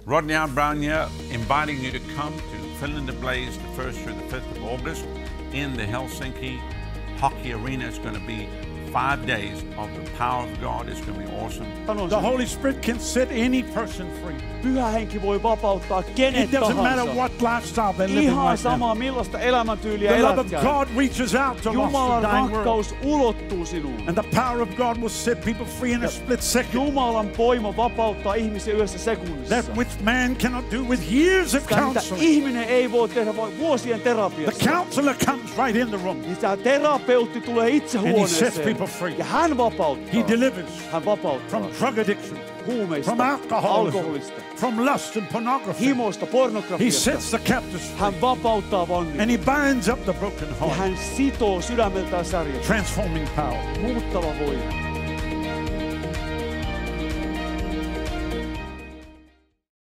Rodney R. Brown here, inviting you to come to Fill in the Blaze the 1st through the 5th of August in the Helsinki Hockey Arena. It's going to be 5 days of the power of God. It's going to be awesome. The Holy Spirit can set any person free. Pyhä henki voi vapauttaa kenet It doesn't matter tahansa. what lifestyle they're living Ihan right now. sama millaista elämäntyyliä The love of elätkään. God reaches out to lost Jumalan and dying world. rakkaus ulottuu sinuun. And the power of God will set people free in a split second. Jumalan voima vapauttaa ihmisiä yhdessä sekunnissa. That which man cannot do with years of Sitä, mitä counseling. ihminen ei voi tehdä vain vuosien terapiassa. The counselor comes right in the room. Niin tämä terapeutti tulee itse And he sets huoneeseen. people free. Ja hän vapauttaa. He delivers Hän vapauttaa. from drug addiction, Huumeista, from alcoholism, alkoholista, from lust and pornography. himosta, He pornografiasta. sets the captives free. Hän vapauttaa vangit. And he binds up the broken Ja heart. hän sitoo sydämeltään särjet. Transforming power. Muuttava voima.